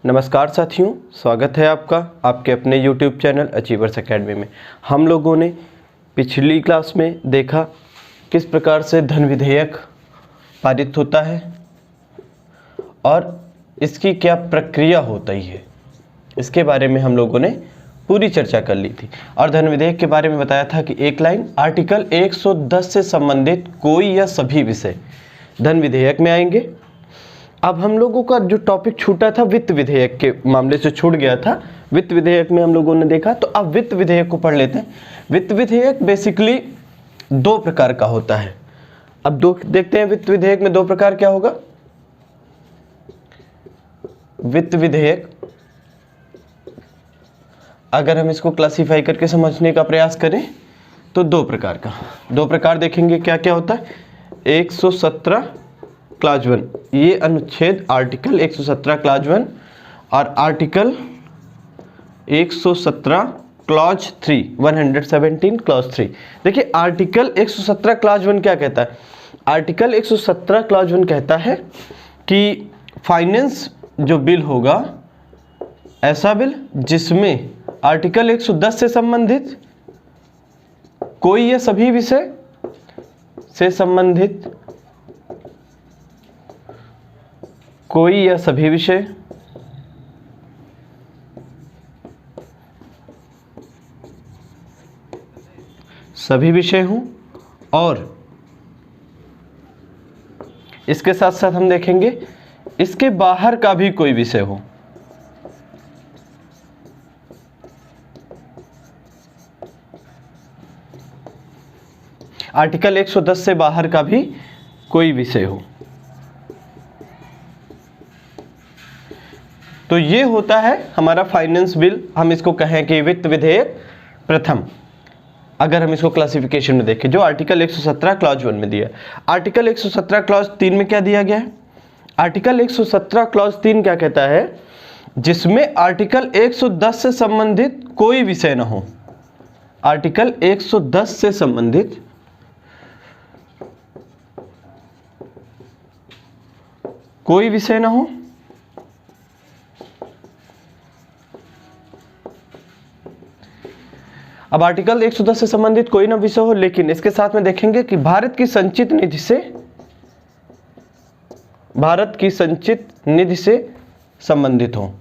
नमस्कार साथियों, स्वागत है आपका आपके अपने YouTube चैनल अचीवर्स एकेडमी में। हम लोगों ने पिछली क्लास में देखा किस प्रकार से धन विधेयक पारित होता है और इसकी क्या प्रक्रिया होती है, इसके बारे में हम लोगों ने पूरी चर्चा कर ली थी। और धन विधेयक के बारे में बताया था कि एक लाइन आर्टिकल 110 से संबंधित कोई या सभी विषय धन विधेयक में आएंगे। अब हम लोगों का जो टॉपिक छूटा था वित्त विधेयक के मामले से छूट गया था, वित्त विधेयक में हम लोगों ने देखा। तो अब वित्त विधेयक को पढ़ लेते हैं। वित्त विधेयक बेसिकली दो प्रकार का होता है। अब देखते हैं वित्त विधेयक में दो प्रकार क्या होगा। वित्त विधेयक अगर हम इसको क्लासिफाई करके समझने का प्रयास करें तो दो प्रकार देखेंगे। क्या क्या होता है। 117 क्लाज 1 ये अनुच्छेद आर्टिकल 117 क्लाज 1 और आर्टिकल 117 क्लॉज 3 117 क्लॉज 3। देखिए आर्टिकल 117 क्लॉज 1 क्या कहता है। आर्टिकल 117 क्लॉज 1 कहता है कि फाइनेंस जो बिल होगा, ऐसा बिल जिसमें आर्टिकल 110 से संबंधित कोई या सभी विषय से संबंधित कोई या सभी विषय हों और इसके साथ साथ हम देखेंगे इसके बाहर का भी कोई विषय हो। आर्टिकल 110 से बाहर का भी कोई विषय हो। तो ये होता है हमारा फाइनेंस बिल। हम इसको कहें कि वित्त विधेयक प्रथम, अगर हम इसको क्लासिफिकेशन में देखें, जो आर्टिकल 117 क्लॉज 1 में दिया। आर्टिकल 117 क्लॉज 3 में क्या दिया गया है। आर्टिकल 117 क्लॉज 3 क्या कहता है, जिसमें आर्टिकल 110 से संबंधित कोई विषय ना हो। आर्टिकल 110 से संबंधित कोई विषय ना हो। अब आर्टिकल 110 से संबंधित कोई ना विषय हो, लेकिन इसके साथ में देखेंगे कि भारत की संचित निधि से संबंधित हो।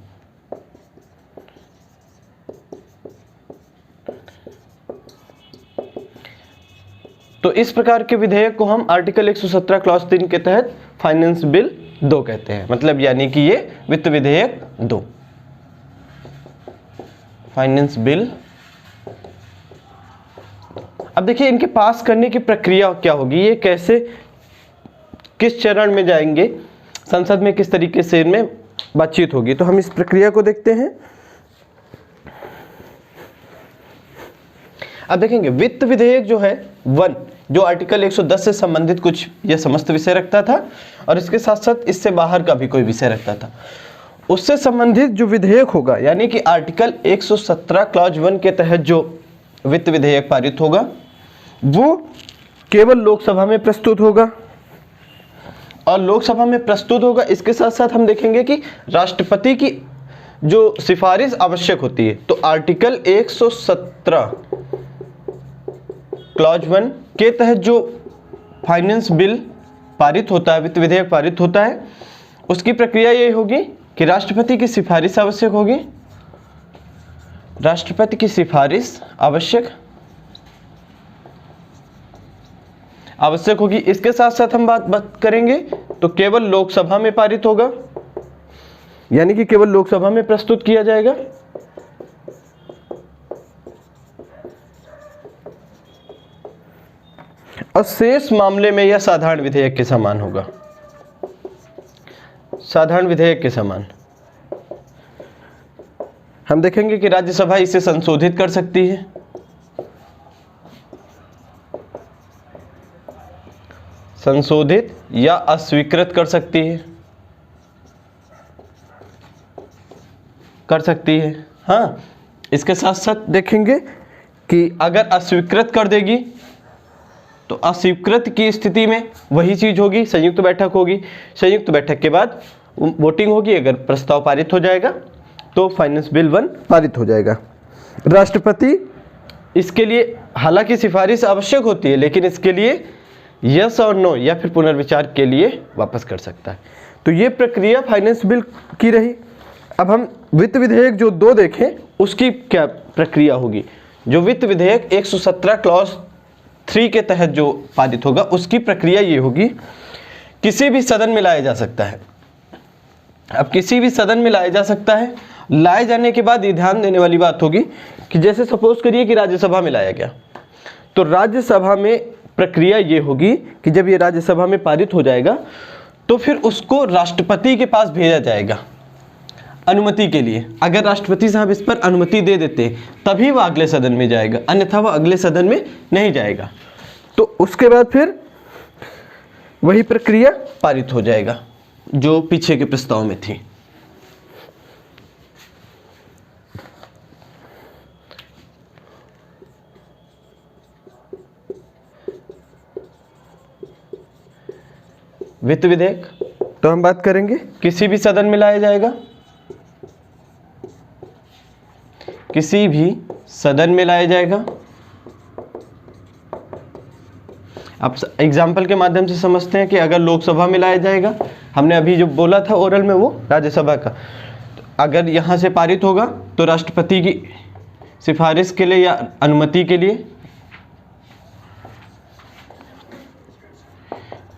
तो इस प्रकार के विधेयक को हम आर्टिकल 117 क्लॉज 3 के तहत फाइनेंस बिल 2 कहते हैं। मतलब यानी कि ये वित्त विधेयक 2, फाइनेंस बिल। अब देखिए इनके पास करने की प्रक्रिया क्या होगी, ये कैसे किस चरण में जाएंगे, संसद में किस तरीके से इनमें बातचीत होगी। तो हम इस प्रक्रिया को देखते हैं। अब देखेंगे वित्त विधेयक जो है 1, जो आर्टिकल 110 से संबंधित कुछ या समस्त विषय रखता था और इसके साथ साथ इससे बाहर का भी कोई विषय रखता था, उससे संबंधित जो विधेयक होगा, यानी कि आर्टिकल 117 क्लॉज 1 के तहत जो वित्त विधेयक पारित होगा वो केवल लोकसभा में प्रस्तुत होगा। और लोकसभा में प्रस्तुत होगा, इसके साथ साथ हम देखेंगे कि राष्ट्रपति की जो सिफारिश आवश्यक होती है। तो आर्टिकल 117 क्लॉज 1 के तहत जो फाइनेंस बिल पारित होता है, वित्त विधेयक पारित होता है, उसकी प्रक्रिया ये होगी कि राष्ट्रपति की सिफारिश आवश्यक होगी। राष्ट्रपति की सिफारिश आवश्यक होगी। इसके साथ साथ हम बात करेंगे तो केवल लोकसभा में पारित होगा, यानी कि केवल लोकसभा में प्रस्तुत किया जाएगा। और शेष मामले में यह साधारण विधेयक के समान होगा। साधारण विधेयक के समान हम देखेंगे कि राज्यसभा इसे संशोधित कर सकती है, संशोधित या अस्वीकृत कर सकती है। हाँ, इसके साथ साथ देखेंगे कि अगर अस्वीकृत कर देगी तो अस्वीकृत की स्थिति में वही चीज होगी, संयुक्त बैठक होगी। संयुक्त बैठक के बाद वोटिंग होगी, अगर प्रस्ताव पारित हो जाएगा तो फाइनेंस बिल 1 पारित हो जाएगा। राष्ट्रपति इसके लिए हालांकि सिफारिश आवश्यक होती है, लेकिन इसके लिए यस और नो या फिर पुनर्विचार के लिए वापस कर सकता है। तो ये प्रक्रिया फाइनेंस बिल की रही। अब हम वित्त विधेयक जो 2 देखें उसकी क्या प्रक्रिया होगी। जो वित्त विधेयक 117 क्लॉज 3 के तहत जो पारित होगा उसकी प्रक्रिया ये होगी, किसी भी सदन में लाया जा सकता है। अब किसी भी सदन में लाया जा सकता है, लाए जाने के बाद ये ध्यान देने वाली बात होगी कि जैसे सपोज करिए कि राज्यसभा में लाया गया, तो राज्यसभा में प्रक्रिया ये होगी कि जब ये राज्यसभा में पारित हो जाएगा तो फिर उसको राष्ट्रपति के पास भेजा जाएगा अनुमति के लिए। अगर राष्ट्रपति साहब इस पर अनुमति दे देते तभी वह अगले सदन में जाएगा, अन्यथा वह अगले सदन में नहीं जाएगा। तो उसके बाद फिर वही प्रक्रिया पारित हो जाएगा जो पीछे के प्रस्ताव में थी। वित्त विधेयक तो हम बात करेंगे किसी भी सदन में लाया जाएगा, किसी भी सदन में लाया जाएगा। आप एग्जाम्पल के माध्यम से समझते हैं कि अगर लोकसभा में लाया जाएगा, हमने अभी जो बोला था ओरल में वो राज्यसभा का, अगर यहाँ से पारित होगा तो राष्ट्रपति की सिफारिश के लिए या अनुमति के लिए,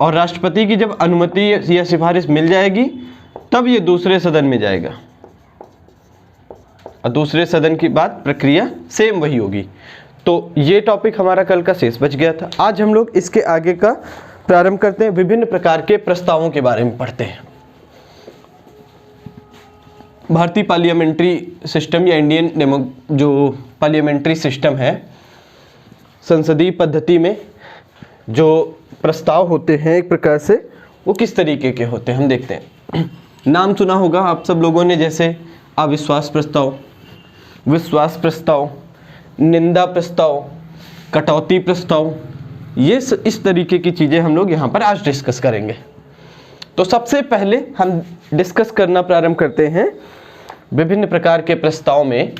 और राष्ट्रपति की जब अनुमति या सिफारिश मिल जाएगी तब ये दूसरे सदन में जाएगा, और दूसरे सदन की बात प्रक्रिया सेम वही होगी। तो ये टॉपिक हमारा कल का शेष बच गया था। आज हम लोग इसके आगे का प्रारंभ करते हैं, विभिन्न प्रकार के प्रस्तावों के बारे में पढ़ते हैं। भारतीय पार्लियामेंट्री सिस्टम या इंडियन जो पार्लियामेंट्री सिस्टम है, संसदीय पद्धति में जो प्रस्ताव होते हैं एक प्रकार से वो किस तरीके के होते हैं हम देखते हैं। नाम सुना होगा आप सब लोगों ने, जैसे अविश्वास प्रस्ताव, विश्वास प्रस्ताव, निंदा प्रस्ताव, कटौती प्रस्ताव, ये इस तरीके की चीज़ें हम लोग यहाँ पर आज डिस्कस करेंगे। तो सबसे पहले हम डिस्कस करना प्रारंभ करते हैं विभिन्न प्रकार के प्रस्ताव में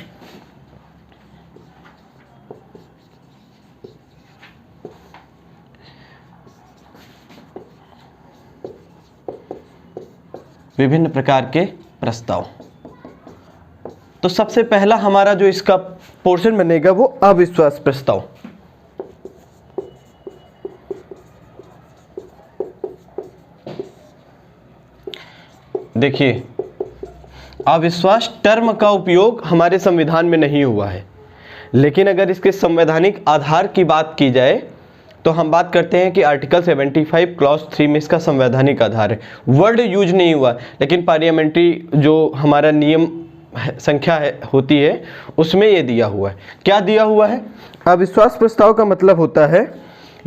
विभिन्न प्रकार के प्रस्ताव। तो सबसे पहला हमारा जो इसका पोर्शन बनेगा वो अविश्वास प्रस्ताव। देखिए, अविश्वास टर्म का उपयोग हमारे संविधान में नहीं हुआ है, लेकिन अगर इसके संवैधानिक आधार की बात की जाए तो हम बात करते हैं कि आर्टिकल 75 क्लॉज 3 में इसका संवैधानिक आधार है। वर्ड यूज नहीं हुआ, लेकिन पार्लियामेंट्री जो हमारा नियम संख्या होती है उसमें ये दिया हुआ है। क्या दिया हुआ है? अविश्वास प्रस्ताव का मतलब होता है,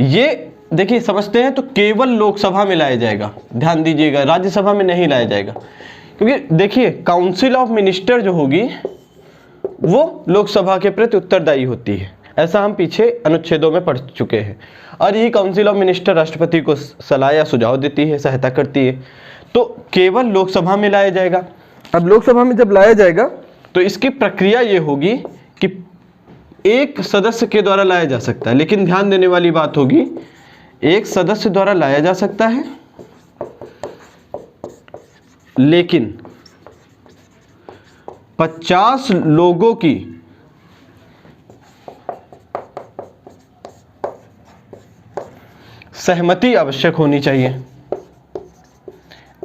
ये देखिए समझते हैं तो केवल लोकसभा में लाया जाएगा। ध्यान दीजिएगा, राज्यसभा में नहीं लाया जाएगा, क्योंकि देखिए काउंसिल ऑफ मिनिस्टर जो होगी वो लोकसभा के प्रति उत्तरदायी होती है। ऐसा हम पीछे अनुच्छेदों में पढ़ चुके हैं। और यही काउंसिल ऑफ मिनिस्टर राष्ट्रपति को सलाह या सुझाव देती है, सहायता करती है। तो केवल लोकसभा में लाया जाएगा। अब लोकसभा में जब लाया जाएगा तो इसकी प्रक्रिया ये होगी कि एक सदस्य के द्वारा लाया जा सकता है, लेकिन ध्यान देने वाली बात होगी एक सदस्य द्वारा लाया जा सकता है, लेकिन 50 लोगों की सहमति आवश्यक होनी चाहिए।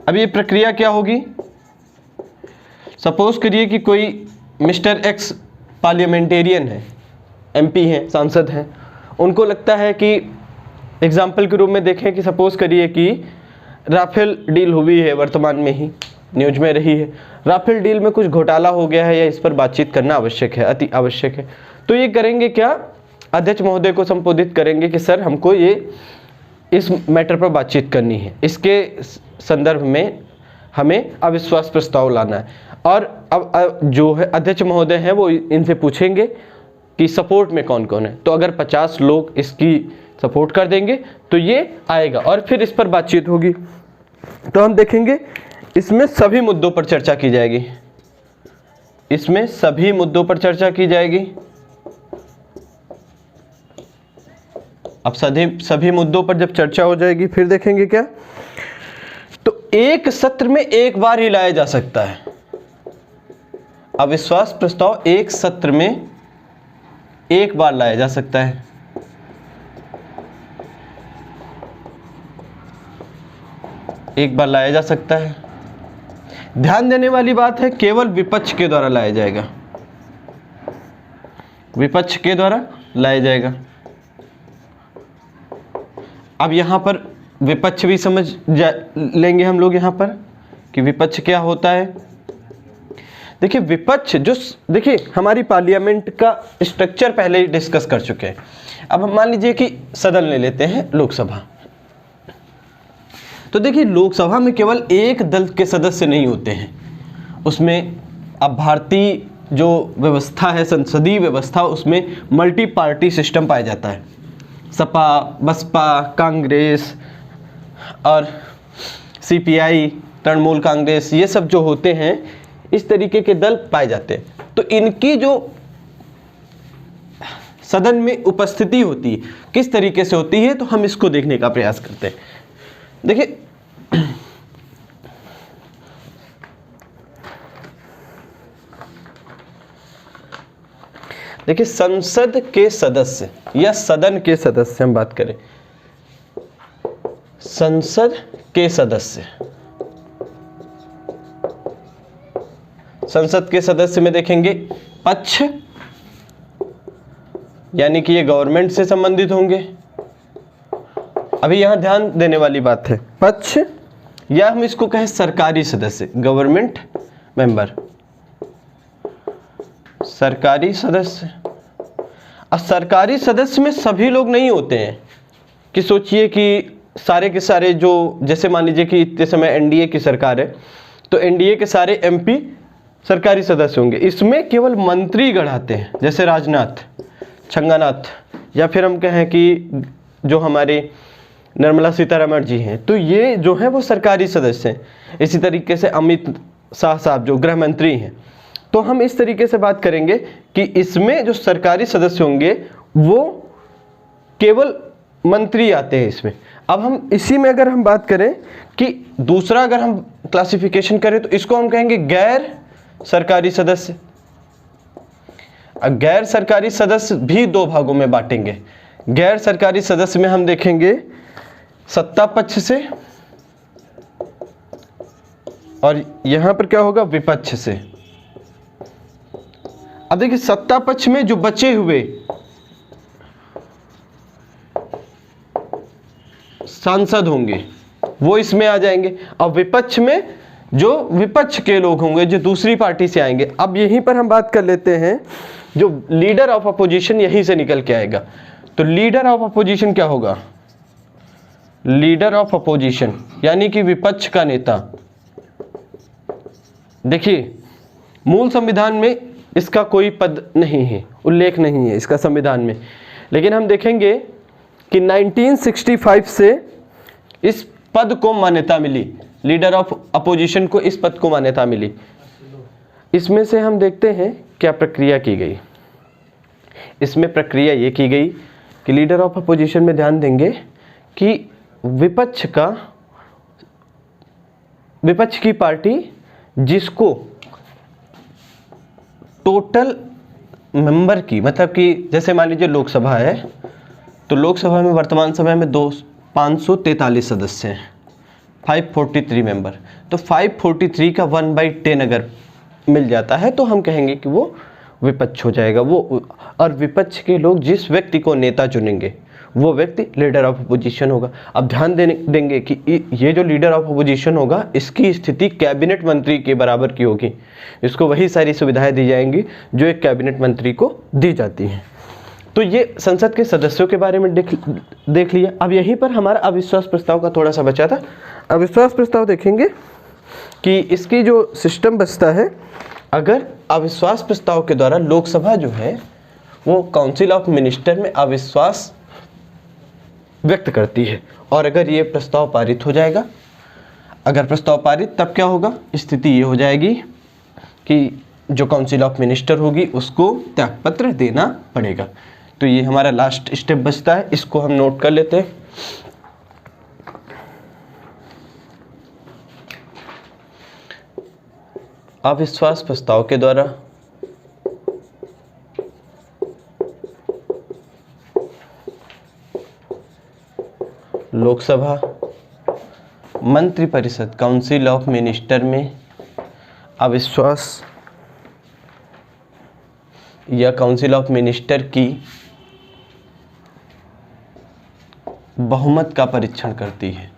अब ये प्रक्रिया क्या होगी? सपोज करिए कि कोई मिस्टर एक्स पार्लियामेंटेरियन है, एमपी हैं, सांसद हैं, उनको लगता है कि एग्जाम्पल के रूप में देखें कि सपोज करिए कि राफेल डील हुई है, वर्तमान में ही न्यूज में रही है, राफेल डील में कुछ घोटाला हो गया है या इस पर बातचीत करना आवश्यक है, अति आवश्यक है। तो ये करेंगे क्या? अध्यक्ष महोदय को संबोधित करेंगे कि सर हमको ये इस मैटर पर बातचीत करनी है, इसके संदर्भ में हमें अविश्वास प्रस्ताव लाना है। और अब जो है अध्यक्ष महोदय हैं वो इनसे पूछेंगे कि सपोर्ट में कौन कौन है। तो अगर 50 लोग इसकी सपोर्ट कर देंगे तो ये आएगा और फिर इस पर बातचीत होगी। तो हम देखेंगे इसमें सभी मुद्दों पर चर्चा की जाएगी, इसमें सभी मुद्दों पर चर्चा की जाएगी। अब सभी मुद्दों पर जब चर्चा हो जाएगी फिर देखेंगे क्या, तो एक सत्र में एक बार ही लाया जा सकता है। अविश्वास प्रस्ताव एक सत्र में एक बार लाया जा सकता है। एक बार लाया जा सकता है। ध्यान देने वाली बात है, केवल विपक्ष के द्वारा लाया जाएगा, विपक्ष के द्वारा लाया जाएगा। अब यहां पर विपक्ष भी समझ लेंगे हम लोग यहां पर कि विपक्ष क्या होता है। देखिए विपक्ष जो, देखिए हमारी पार्लियामेंट का स्ट्रक्चर पहले ही डिस्कस कर चुके हैं। अब हम मान लीजिए कि सदन ले लेते हैं लोकसभा, तो देखिए लोकसभा में केवल एक दल के सदस्य नहीं होते हैं, उसमें अब भारतीय जो व्यवस्था है, संसदीय व्यवस्था, उसमें मल्टी पार्टी सिस्टम पाया जाता है। सपा, बसपा, कांग्रेस और सीपीआई, तृणमूल कांग्रेस, ये सब जो होते हैं इस तरीके के दल पाए जाते हैं। तो इनकी जो सदन में उपस्थिति होती है किस तरीके से होती है, तो हम इसको देखने का प्रयास करते हैं। देखिए संसद के सदस्य या सदन के सदस्य हम बात करें, संसद के सदस्य, संसद के सदस्य में देखेंगे पक्ष, यानी कि ये गवर्नमेंट से संबंधित होंगे। अभी यहां ध्यान देने वाली बात है, पक्ष या हम इसको कहें सरकारी सदस्य, गवर्नमेंट मेंबर, सरकारी सदस्य। अब सरकारी सदस्य में सभी लोग नहीं होते हैं कि सोचिए कि सारे के सारे जो, जैसे मान लीजिए कि इतने समय एनडीए की सरकार है तो एनडीए के सारे एमपी सरकारी सदस्य होंगे। इसमें केवल मंत्रीगण आते हैं, जैसे राजनाथ, छंगानाथ, या फिर हम कहें कि जो हमारे निर्मला सीतारमण जी हैं, तो ये जो हैं वो सरकारी सदस्य हैं। इसी तरीके से अमित शाह साहब जो गृह मंत्री हैं, तो हम इस तरीके से बात करेंगे कि इसमें जो सरकारी सदस्य होंगे वो केवल मंत्री आते हैं इसमें। अब हम इसी में अगर हम बात करें कि दूसरा अगर हम क्लासिफिकेशन करें तो इसको हम कहेंगे गैर सरकारी सदस्य। गैर सरकारी सदस्य भी दो भागों में बांटेंगे। गैर सरकारी सदस्य में हम देखेंगे सत्ता पक्ष से, और यहां पर क्या होगा, विपक्ष से। अब देखिए सत्ता पक्ष में जो बचे हुए सांसद होंगे वो इसमें आ जाएंगे, और विपक्ष में जो विपक्ष के लोग होंगे जो दूसरी पार्टी से आएंगे। अब यहीं पर हम बात कर लेते हैं, जो लीडर ऑफ अपोजिशन यहीं से निकल के आएगा। तो लीडर ऑफ अपोजिशन क्या होगा, लीडर ऑफ अपोजिशन यानी कि विपक्ष का नेता। देखिए मूल संविधान में इसका कोई पद नहीं है, उल्लेख नहीं है इसका संविधान में, लेकिन हम देखेंगे कि 1965 से इस पद को मान्यता मिली, लीडर ऑफ अपोजिशन को इस पद को मान्यता मिली। इसमें से हम देखते हैं क्या प्रक्रिया की गई। इसमें प्रक्रिया ये की गई कि लीडर ऑफ अपोजिशन में ध्यान देंगे कि विपक्ष की पार्टी जिसको टोटल मेंबर की, मतलब कि जैसे मान लीजिए लोकसभा है, तो लोकसभा में वर्तमान समय में 543 सदस्य हैं, 543 मेंबर। तो 543 का 1/10 अगर मिल जाता है तो हम कहेंगे कि वो विपक्ष हो जाएगा वो। और विपक्ष के लोग जिस व्यक्ति को नेता चुनेंगे वो व्यक्ति लीडर ऑफ अपोजिशन होगा। अब ध्यान देंगे कि ये जो लीडर ऑफ अपोजिशन होगा इसकी स्थिति कैबिनेट मंत्री के बराबर की होगी। इसको वही सारी सुविधाएं दी जाएंगी जो एक कैबिनेट मंत्री को दी जाती हैं। तो ये संसद के सदस्यों के बारे में देख लिया। अब यहीं पर हमारा अविश्वास प्रस्ताव का थोड़ा सा बचा था। अविश्वास प्रस्ताव देखेंगे कि इसकी जो सिस्टम बचता है, अगर अविश्वास प्रस्ताव के द्वारा लोकसभा जो है वो काउंसिल ऑफ मिनिस्टर में अविश्वास व्यक्त करती है, और अगर ये प्रस्ताव पारित हो जाएगा, अगर प्रस्ताव पारित तब क्या होगा, स्थिति ये हो जाएगी कि जो काउंसिल ऑफ मिनिस्टर होगी उसको त्यागपत्र देना पड़ेगा। तो ये हमारा लास्ट स्टेप बचता है, इसको हम नोट कर लेते हैं। अविश्वास प्रस्ताव के द्वारा लोकसभा मंत्रिपरिषद काउंसिल ऑफ मिनिस्टर में अविश्वास या काउंसिल ऑफ मिनिस्टर की बहुमत का परीक्षण करती है,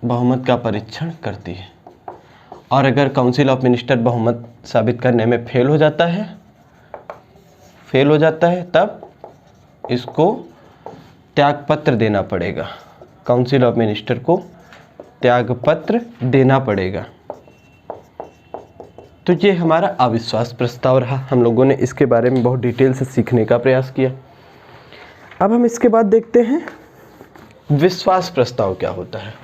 बहुमत का परीक्षण करती है। और अगर काउंसिल ऑफ मिनिस्टर बहुमत साबित करने में फेल हो जाता है तब इसको त्यागपत्र देना पड़ेगा, काउंसिल ऑफ मिनिस्टर को त्यागपत्र देना पड़ेगा। तो ये हमारा अविश्वास प्रस्ताव रहा। हम लोगों ने इसके बारे में बहुत डिटेल से सीखने का प्रयास किया। अब हम इसके बाद देखते हैं विश्वास प्रस्ताव क्या होता है।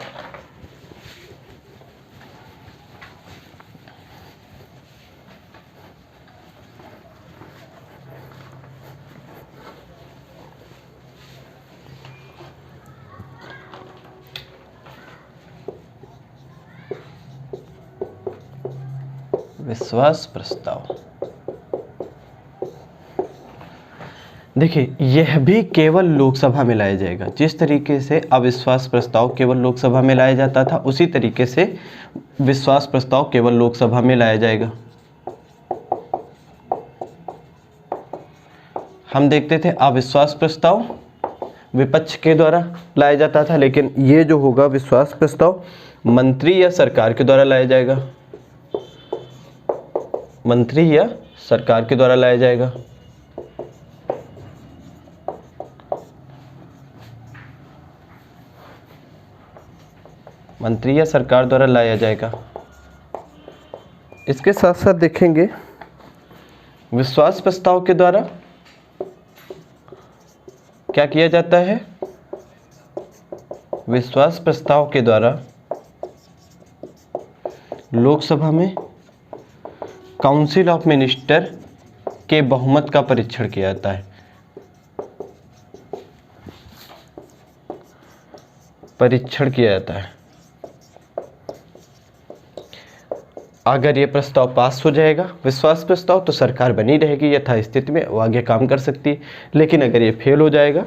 विश्वास प्रस्ताव, देखिए यह भी केवल लोकसभा में लाया जाएगा। जिस तरीके से अविश्वास प्रस्ताव केवल लोकसभा में लाया जाता था उसी तरीके से विश्वास प्रस्ताव केवल लोकसभा में लाया जाएगा। हम देखते थे अविश्वास प्रस्ताव विपक्ष के द्वारा लाया जाता था, लेकिन ये जो होगा विश्वास प्रस्ताव मंत्री या सरकार के द्वारा लाया जाएगा, मंत्री या सरकार के द्वारा लाया जाएगा। मंत्री या सरकार द्वारा लाया जाएगा। इसके साथ साथ देखेंगे विश्वास प्रस्ताव के द्वारा क्या किया जाता है। विश्वास प्रस्ताव के द्वारा लोकसभा में काउंसिल ऑफ मिनिस्टर के बहुमत का परीक्षण किया जाता है, परीक्षण किया जाता है। अगर ये प्रस्ताव पास हो जाएगा विश्वास प्रस्ताव तो सरकार बनी रहेगी यथास्थिति में, वो आगे काम कर सकती है। लेकिन अगर ये फेल हो जाएगा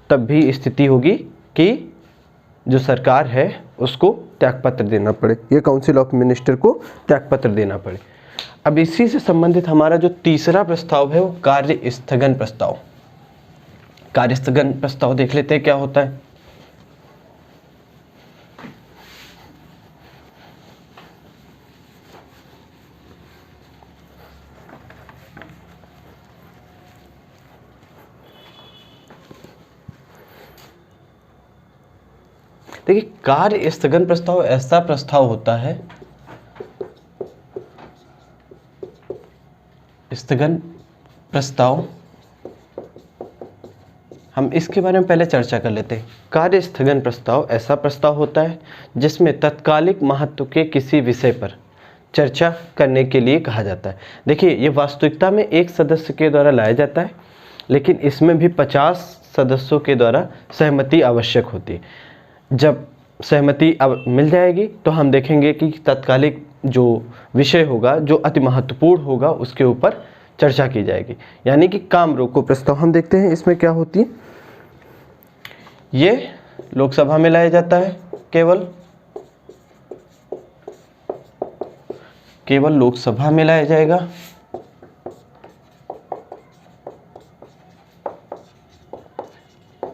तब भी स्थिति होगी कि जो सरकार है उसको त्यागपत्र देना पड़े, ये काउंसिल ऑफ मिनिस्टर को त्यागपत्र देना पड़े। अब इसी से संबंधित हमारा जो तीसरा प्रस्ताव है वो कार्य स्थगन प्रस्ताव। कार्य स्थगन प्रस्ताव देख लेते हैं क्या होता है। देखिए कार्य स्थगन प्रस्ताव ऐसा प्रस्ताव होता है, स्थगन प्रस्ताव, हम इसके बारे में पहले चर्चा कर लेते हैं। कार्य स्थगन प्रस्ताव ऐसा प्रस्ताव होता है जिसमें तत्कालिक महत्व के किसी विषय पर चर्चा करने के लिए कहा जाता है। देखिए ये वास्तविकता में एक सदस्य के द्वारा लाया जाता है, लेकिन इसमें भी 50 सदस्यों के द्वारा सहमति आवश्यक होती है। जब सहमति अब मिल जाएगी तो हम देखेंगे कि तत्कालिक जो विषय होगा जो अति महत्वपूर्ण होगा उसके ऊपर चर्चा की जाएगी, यानी कि काम रोको प्रस्ताव। हम देखते हैं इसमें क्या होती है। ये लोकसभा में लाया जाता है, केवल लोकसभा में लाया जाएगा।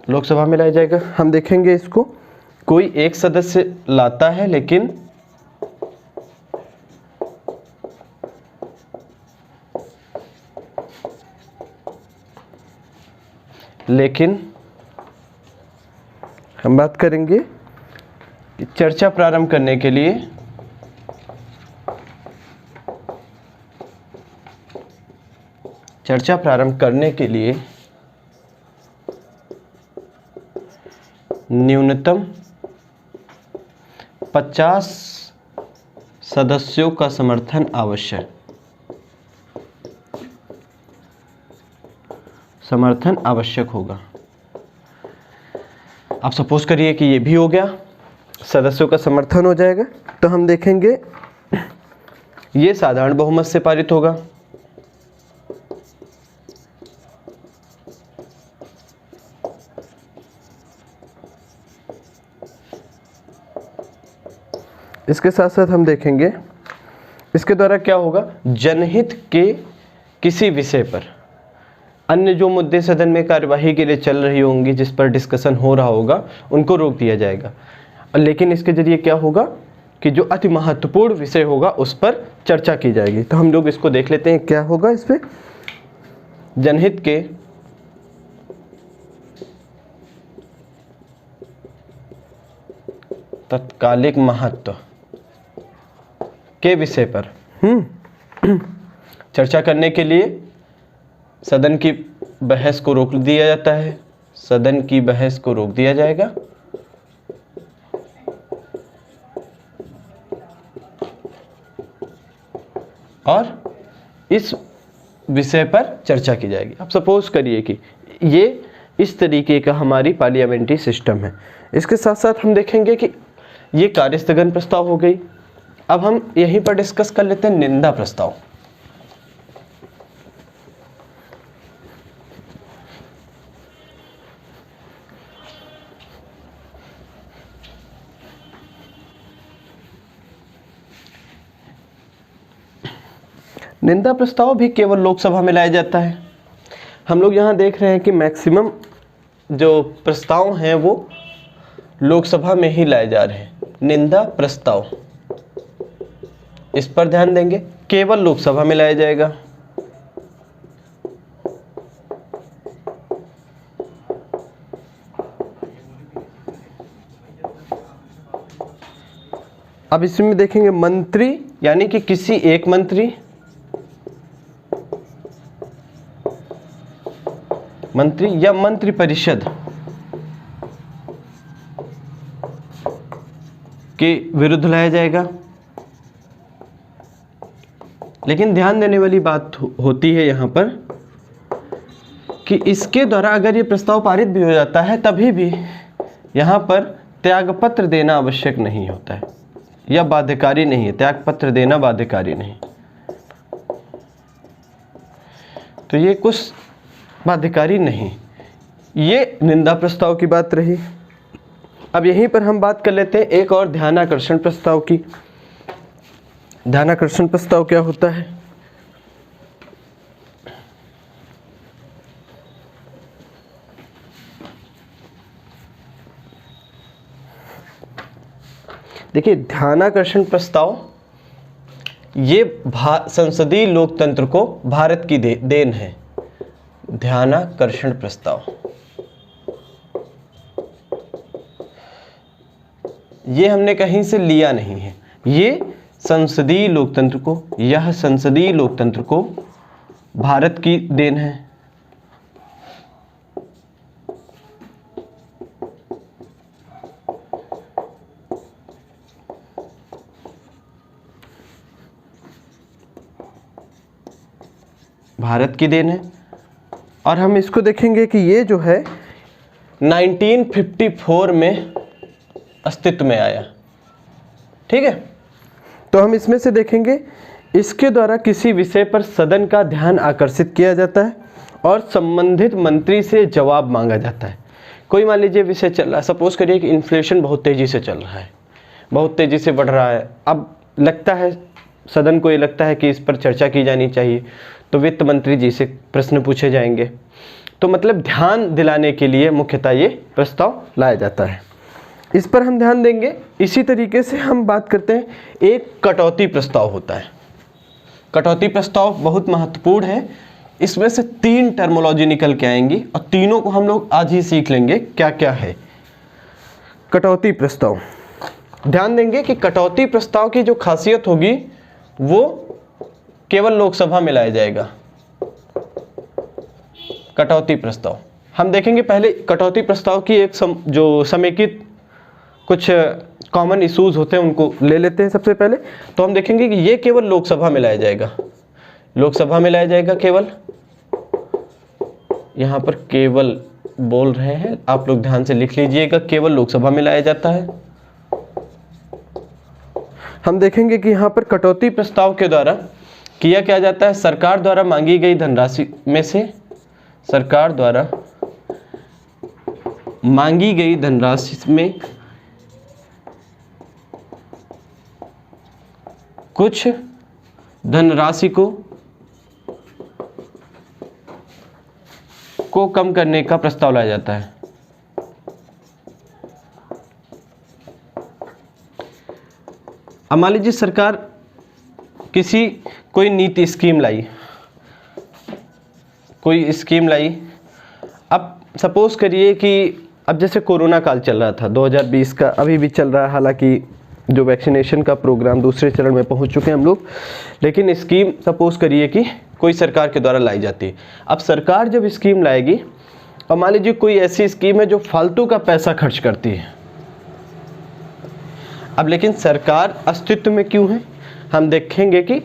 लोकसभा में लाया जाएगा। हम देखेंगे इसको कोई एक सदस्य लाता है, लेकिन हम बात करेंगे कि चर्चा प्रारंभ करने के लिए न्यूनतम 50 सदस्यों का समर्थन आवश्यक, समर्थन आवश्यक होगा। आप सपोज करिए कि ये भी हो गया, सदस्यों का समर्थन हो जाएगा, तो हम देखेंगे ये साधारण बहुमत से पारित होगा। इसके साथ साथ हम देखेंगे इसके द्वारा क्या होगा, जनहित के किसी विषय पर अन्य जो मुद्दे सदन में कार्यवाही के लिए चल रही होंगी, जिस पर डिस्कशन हो रहा होगा, उनको रोक दिया जाएगा। लेकिन इसके जरिए क्या होगा कि जो अति महत्वपूर्ण विषय होगा उस पर चर्चा की जाएगी। तो हम लोग इसको देख लेते हैं क्या होगा इस पे। जनहित के तत्कालिक महत्व के विषय पर चर्चा करने के लिए सदन की बहस को रोक दिया जाता है, सदन की बहस को रोक दिया जाएगा और इस विषय पर चर्चा की जाएगी। अब सपोज करिए कि ये इस तरीके का हमारी पार्लियामेंट्री सिस्टम है। इसके साथ साथ हम देखेंगे कि ये कार्यस्थगन प्रस्ताव हो गई। अब हम यहीं पर डिस्कस कर लेते हैं निंदा प्रस्ताव। निंदा प्रस्ताव भी केवल लोकसभा में लाया जाता है। हम लोग यहाँ देख रहे हैं कि मैक्सिमम जो प्रस्ताव हैं वो लोकसभा में ही लाए जा रहे हैं। निंदा प्रस्ताव, इस पर ध्यान देंगे, केवल लोकसभा में लाया जाएगा। अब इसमें देखेंगे मंत्री, यानी कि किसी एक मंत्री, मंत्री या मंत्री परिषद के विरुद्ध लाया जाएगा। लेकिन ध्यान देने वाली बात होती है यहाँ पर कि इसके द्वारा अगर ये प्रस्ताव पारित भी हो जाता है तभी भी यहाँ पर त्यागपत्र देना आवश्यक नहीं होता है या बाध्यकारी नहीं है। त्यागपत्र देना बाध्यकारी नहीं, तो ये कुछ बाध्यकारी नहीं। ये निंदा प्रस्ताव की बात रही। अब यहीं पर हम बात कर लेते हैं एक और ध्यानाकर्षण प्रस्ताव की। ध्यानाकर्षण प्रस्ताव क्या होता है? देखिए, ध्यानाकर्षण प्रस्ताव ये संसदीय लोकतंत्र को भारत की देन है। ध्यानाकर्षण प्रस्ताव ये हमने कहीं से लिया नहीं है, ये संसदीय लोकतंत्र को, यह संसदीय लोकतंत्र को भारत की देन है। भारत की देन है। और हम इसको देखेंगे कि ये जो है 1954 में अस्तित्व में आया। ठीक है, तो हम इसमें से देखेंगे इसके द्वारा किसी विषय पर सदन का ध्यान आकर्षित किया जाता है और संबंधित मंत्री से जवाब मांगा जाता है। कोई मान लीजिए विषय चल रहा है, सपोज करिए कि इन्फ्लेशन बहुत तेज़ी से चल रहा है, बहुत तेज़ी से बढ़ रहा है। अब लगता है सदन को, ये लगता है कि इस पर चर्चा की जानी चाहिए, तो वित्त मंत्री जी से प्रश्न पूछे जाएंगे। तो मतलब ध्यान दिलाने के लिए मुख्यतः ये प्रस्ताव लाया जाता है। इस पर हम ध्यान देंगे। इसी तरीके से हम बात करते हैं, एक कटौती प्रस्ताव होता है। कटौती प्रस्ताव बहुत महत्वपूर्ण है। इसमें से 3 टर्मोलॉजी निकल के आएंगी और तीनों को हम लोग आज ही सीख लेंगे क्या क्या है। कटौती प्रस्ताव, ध्यान देंगे कि कटौती प्रस्ताव की जो खासियत होगी वो केवल लोकसभा में लाया जाएगा। कटौती प्रस्ताव हम देखेंगे। पहले कटौती प्रस्ताव की एक जो समेकित कुछ कॉमन इश्यूज होते हैं उनको ले लेते हैं सबसे पहले। तो हम देखेंगे कि ये केवल लोकसभा में लाया जाएगा, लोकसभा में लाया जाएगा केवल, यहाँ पर केवल बोल रहे हैं, आप लोग ध्यान से लिख लीजिएगा, केवल लोकसभा में लाया जाता है। हम देखेंगे कि यहाँ पर कटौती प्रस्ताव के द्वारा किया क्या जाता है, सरकार द्वारा मांगी गई धनराशि में से, सरकार द्वारा मांगी गई धनराशि में कुछ धनराशि को कम करने का प्रस्ताव लाया जाता है। अब मान लीजिए सरकार कोई नीति स्कीम लाई, कोई स्कीम लाई। अब सपोज करिए कि अब जैसे कोरोना काल चल रहा था 2020 का, अभी भी चल रहा है, हालांकि जो वैक्सीनेशन का प्रोग्राम दूसरे चरण में पहुंच चुके हैं हम लोग, लेकिन स्कीम सपोज करिए कि कोई सरकार के द्वारा लाई जाती है। अब सरकार जब स्कीम लाएगी, और मान लीजिए कोई ऐसी स्कीम है जो फालतू का पैसा खर्च करती है। अब लेकिन सरकार अस्तित्व में क्यों है, हम देखेंगे कि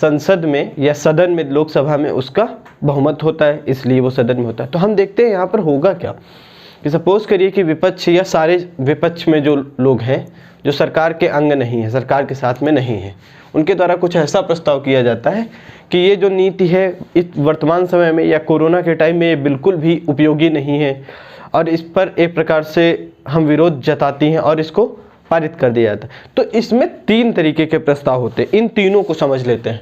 संसद में या सदन में, लोकसभा में उसका बहुमत होता है, इसलिए वो सदन में होता है। तो हम देखते हैं यहाँ पर होगा क्या कि सपोज करिए कि विपक्ष या सारे विपक्ष में जो लोग हैं जो सरकार के अंग नहीं है, सरकार के साथ में नहीं है, उनके द्वारा कुछ ऐसा प्रस्ताव किया जाता है कि ये जो नीति है इस वर्तमान समय में या कोरोना के टाइम में ये बिल्कुल भी उपयोगी नहीं है और इस पर एक प्रकार से हम विरोध जताती हैं और इसको पारित कर दिया जाता है। तो इसमें 3 तरीके के प्रस्ताव होते हैं, इन तीनों को समझ लेते हैं।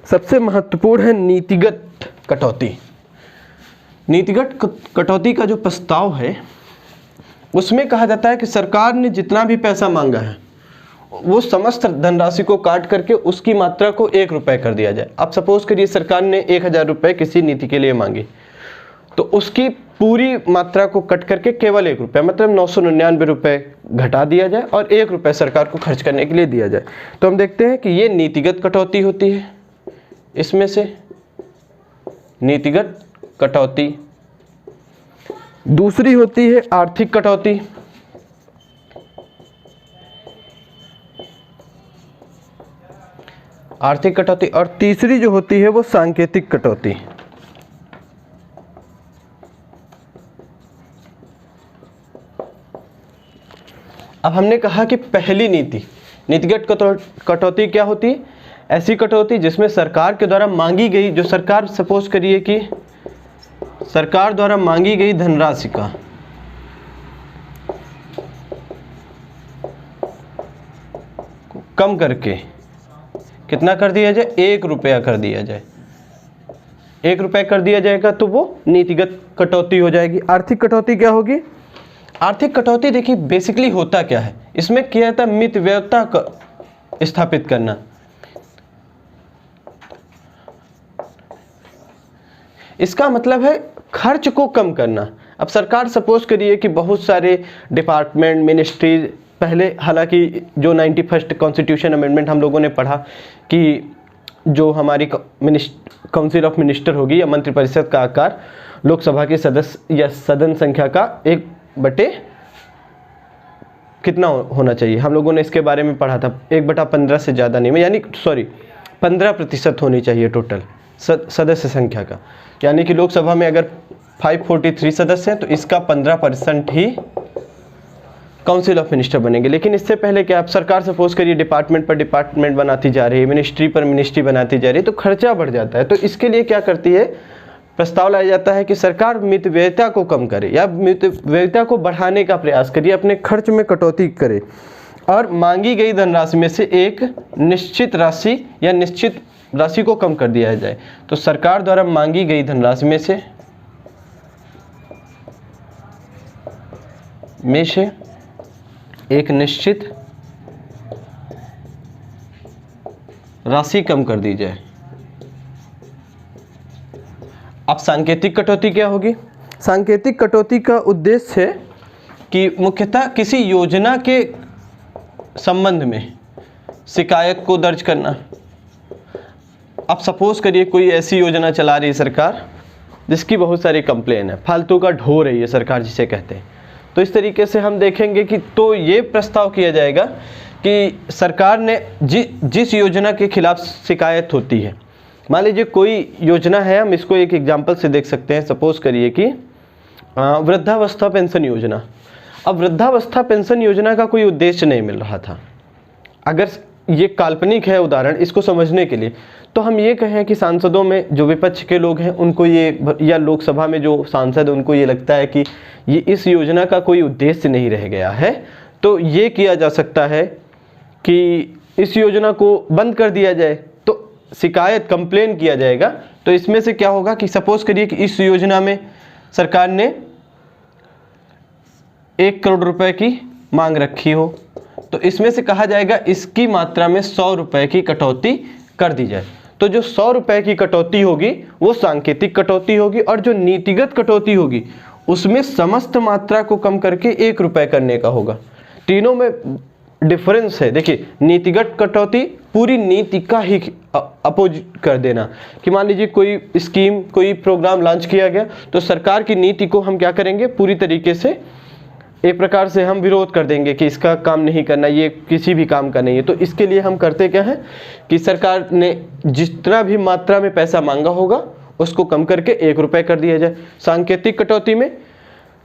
सबसे महत्वपूर्ण है नीतिगत कटौती। नीतिगत कटौती का जो प्रस्ताव है उसमें कहा जाता है कि सरकार ने जितना भी पैसा मांगा है वो समस्त धनराशि को काट करके उसकी मात्रा को 1 रुपये कर दिया जाए। अब सपोज करिए सरकार ने 1000 रुपये किसी नीति के लिए मांगे, तो उसकी पूरी मात्रा को कट करके केवल 1 रुपये, मतलब 999 रुपये घटा दिया जाए और 1 रुपये सरकार को खर्च करने के लिए दिया जाए। तो हम देखते हैं कि ये नीतिगत कटौती होती है। इसमें से नीतिगत कटौती। दूसरी होती है आर्थिक कटौती। आर्थिक कटौती। और तीसरी जो होती है वो सांकेतिक कटौती। अब हमने कहा कि पहली नीतिगत कटौती क्या होती है, ऐसी कटौती जिसमें सरकार के द्वारा मांगी गई, जो सरकार सपोज करिए कि सरकार द्वारा मांगी गई धनराशि का कम करके कितना कर दिया जाए, 1 रुपया कर दिया जाए। 1 रुपया कर दिया जाएगा तो वो नीतिगत कटौती हो जाएगी। आर्थिक कटौती क्या होगी? आर्थिक कटौती देखिए बेसिकली होता क्या है, इसमें क्या होता है, मितव्ययता स्थापित करना। इसका मतलब है खर्च को कम करना। अब सरकार सपोज करिए कि बहुत सारे डिपार्टमेंट, मिनिस्ट्री, पहले हालांकि जो 91st कॉन्स्टिट्यूशन अमेंडमेंट हम लोगों ने पढ़ा कि जो हमारी काउंसिल ऑफ मिनिस्टर होगी या मंत्रिपरिषद का आकार लोकसभा के सदस्य या सदन संख्या का 1/, कितना होना चाहिए, हम लोगों ने इसके बारे में पढ़ा था, 1/15 से ज़्यादा नहीं, यानी 15% होनी चाहिए टोटल सदस्य संख्या का। यानी कि लोकसभा में अगर 543 सदस्य हैं तो इसका 15% ही काउंसिल ऑफ मिनिस्टर बनेंगे। लेकिन इससे पहले क्या, आप सरकार सपोज करिए डिपार्टमेंट पर डिपार्टमेंट बनाती जा रही है, मिनिस्ट्री पर मिनिस्ट्री बनाती जा रही है, तो खर्चा बढ़ जाता है। तो इसके लिए क्या करती है, प्रस्ताव लाया जाता है कि सरकार मितव्ययता को कम करे या मितव्ययता को बढ़ाने का प्रयास करिए, अपने खर्च में कटौती करे और मांगी गई धनराशि में से एक निश्चित राशि या निश्चित राशि को कम कर दिया जाए। तो सरकार द्वारा मांगी गई धनराशि में से एक निश्चित राशि कम कर दी जाए। अब सांकेतिक कटौती क्या होगी? सांकेतिक कटौती का उद्देश्य है कि मुख्यतः किसी योजना के संबंध में शिकायत को दर्ज करना। अब सपोज करिए कोई ऐसी योजना चला रही है सरकार जिसकी बहुत सारी कंप्लेन है, फालतू का ढो रही है सरकार जिसे कहते हैं, तो इस तरीके से हम देखेंगे कि तो ये प्रस्ताव किया जाएगा कि सरकार ने जिस योजना के खिलाफ शिकायत होती है, मान लीजिए कोई योजना है, हम इसको एक एग्जाम्पल से देख सकते हैं। सपोज करिए कि वृद्धावस्था पेंशन योजना। अब वृद्धावस्था पेंशन योजना का कोई उद्देश्य नहीं मिल रहा था। अगर ये काल्पनिक है उदाहरण, इसको समझने के लिए, तो हम ये कहें कि सांसदों में जो विपक्ष के लोग हैं उनको ये, या लोकसभा में जो सांसद उनको ये लगता है कि ये इस योजना का कोई उद्देश्य नहीं रह गया है, तो ये किया जा सकता है कि इस योजना को बंद कर दिया जाए। तो शिकायत, कंप्लेन किया जाएगा। तो इसमें से क्या होगा कि सपोज करिए कि इस योजना में सरकार ने 1 करोड़ रुपए की मांग रखी हो, तो इसमें से कहा जाएगा इसकी मात्रा में 100 रुपए की कटौती कर दी जाए। तो जो 100 रुपए की कटौती होगी वो सांकेतिक कटौती होगी, और जो नीतिगत कटौती होगी उसमें समस्त मात्रा को कम करके 1 रुपए करने का होगा। तीनों में डिफरेंस है। देखिए, नीतिगत कटौती पूरी नीति का ही अपोज कर देना, कि मान लीजिए कोई स्कीम, कोई प्रोग्राम लॉन्च किया गया, तो सरकार की नीति को हम क्या करेंगे, पूरी तरीके से एक प्रकार से हम विरोध कर देंगे कि इसका काम नहीं करना, ये किसी भी काम का नहीं है। तो इसके लिए हम करते क्या है कि सरकार ने जितना भी मात्रा में पैसा मांगा होगा उसको कम करके 1 रुपए कर दिया जाए। सांकेतिक कटौती में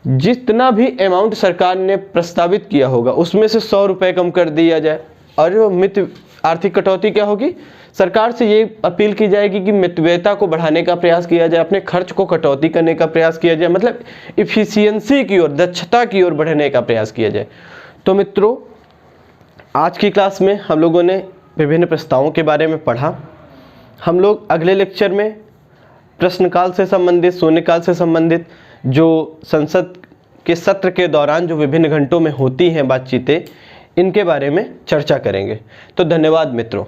जितना भी अमाउंट सरकार ने प्रस्तावित किया होगा उसमें से 100 रुपए कम कर दिया जाए। और जो मित आर्थिक कटौती क्या होगी, सरकार से ये अपील की जाएगी कि मितव्ययता को बढ़ाने का प्रयास किया जाए, अपने खर्च को कटौती करने का प्रयास किया जाए, मतलब इफिशियंसी की ओर, दक्षता की ओर बढ़ने का प्रयास किया जाए। तो मित्रों, आज की क्लास में हम लोगों ने विभिन्न प्रस्तावों के बारे में पढ़ा। हम लोग अगले लेक्चर में प्रश्नकाल से संबंधित, शून्यकाल से संबंधित, जो संसद के सत्र के दौरान जो विभिन्न घंटों में होती हैं बातचीतें, इनके बारे में चर्चा करेंगे। तो धन्यवाद मित्रों।